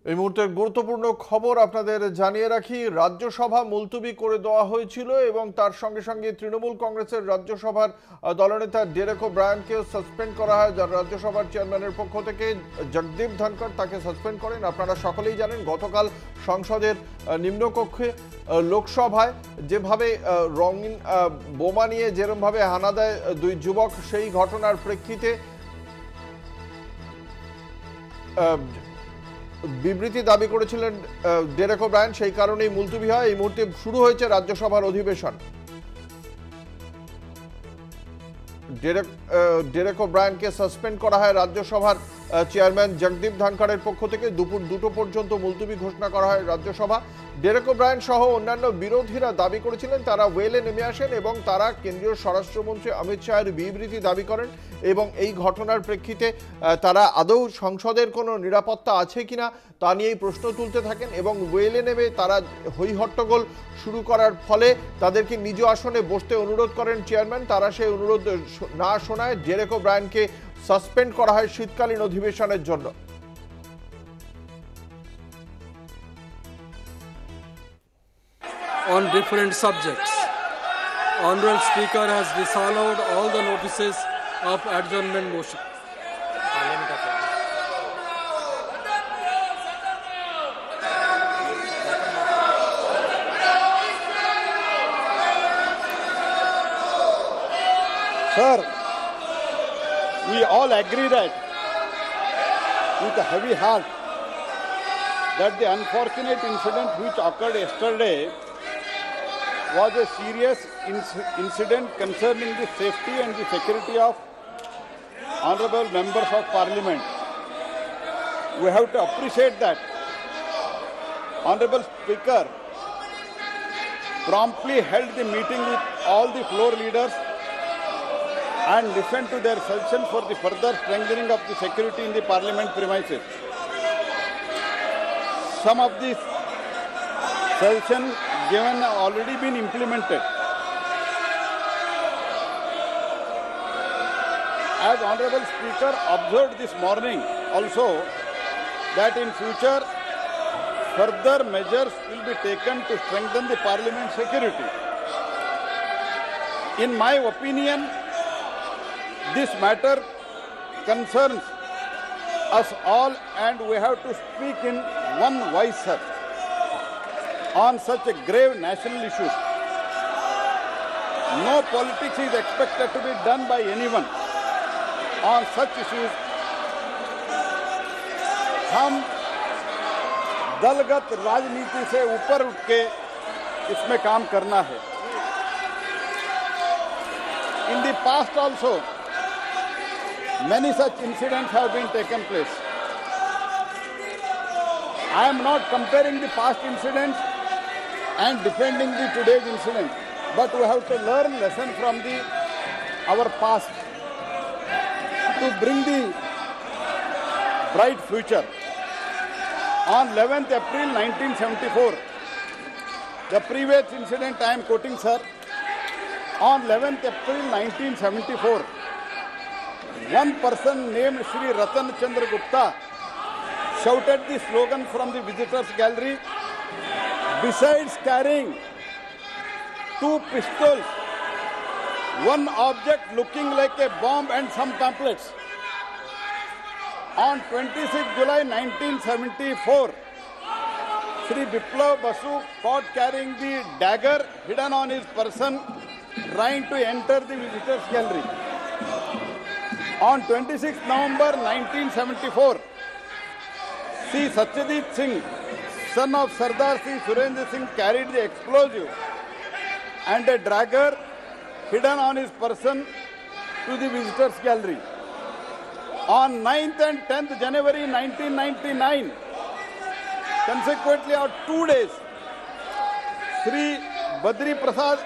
এই মুহূর্তের গুরুত্বপূর্ণ খবর আপনাদের জানিয়ে রাখি, রাজ্যসভা মুলতবি করে দেওয়া হয়েছিল এবং তার সঙ্গে সঙ্গে তৃণমূল কংগ্রেসের রাজ্যসভার দলনেতা ডেরেক ওব্রায়ানকেও সাসপেন্ড করা হয়। রাজ্যসভার চেয়ারম্যানের পক্ষ থেকে জগদীপ ধনখড় তাকে সাসপেন্ড করেন। আপনারা সকলেই জানেন গতকাল সংসদের নিম্নকক্ষে লোকসভায় যেভাবে রঙিন বোমা নিয়ে যেরমভাবে হানা দেয় দুই যুবক, সেই ঘটনার প্রেক্ষিতে বিবৃতি দাবি করেছিলেন ডেরেক ওব্রায়ান, সেই কারণেই মুলতবি হয়। এই মুহূর্তে শুরু হয়েছে রাজ্যসভার অধিবেশন। ডেরেক ওব্রায়ানকে সাসপেন্ড করা হয় রাজ্যসভার চেয়ারম্যান জগদীপ ধনখড়ের পক্ষ থেকে। দুপুর 2টো পর্যন্ত মুলতবি ঘোষণা করা হয় রাজ্যসভা। ডেরেক ওব্রায়ান সহ অন্যান্য বিরোধীরা দাবি করেছিলেন তারা ওয়েলে নেমে আসেন এবং তারা কেন্দ্রীয় স্বরাষ্ট্রমন্ত্রী অমিত শাহের বিবৃতি দাবি করেন এবং এই ঘটনার প্রেক্ষিতে তারা আদৌ সংসদের কোনো নিরাপত্তা আছে কিনা তা নিয়েই প্রশ্ন তুলতে থাকেন এবং ওয়েলে নেমে তারা হইহট্টগোল শুরু করার ফলে তাদেরকে নিজ আসনে বসতে অনুরোধ করেন চেয়ারম্যান। তারা সেই অনুরোধ না শোনায় ডেরেক ওব্রায়ানকে সাসপেন্ড করা হয় শীতকালীন অধিবেশনের জন্য। On different subjects. Honorable Speaker has disallowed all the notices of adjournment motion. Sir, we all agree that with a heavy heart that the unfortunate incident which occurred yesterday was a serious incident concerning the safety and the security of honorable members of parliament. We have to appreciate that honorable speaker promptly held the meeting with all the floor leaders and listened to their suggestions for the further strengthening of the security in the parliament premises. Some of these suggestions given have already been implemented. As Honorable Speaker observed this morning also that in future further measures will be taken to strengthen the parliament security. In my opinion, this matter concerns us all and we have to speak in one voice, sir, on such a grave national issue. No politics is expected to be done by anyone on such issues. हम दलगत राजनीति से ऊपर उठ के इसमें काम करना है. In the past also, many such incidents have been taken place. I am not comparing the past incidents and defending the today's incident, but we have to learn lesson from our past to bring the bright future. On 11th April 1974, the previous incident I am quoting, sir. On 11th April 1974, one person named Shri Ratan Chandra Gupta shouted the slogan from the visitors gallery. Besides carrying 2 pistols, one object looking like a bomb and some pamphlets. On 26 July 1974, Shri Biplav Basu caught carrying the dagger hidden on his person, trying to enter the visitors gallery. On 26 November 1974, C. Satyajit Singh, son of Sardar C. Surendra Singh, carried the explosive and a dagger hidden on his person to the visitors gallery. On 9th and 10th January 1999, consequently on 2 days, Sri Badri Prasad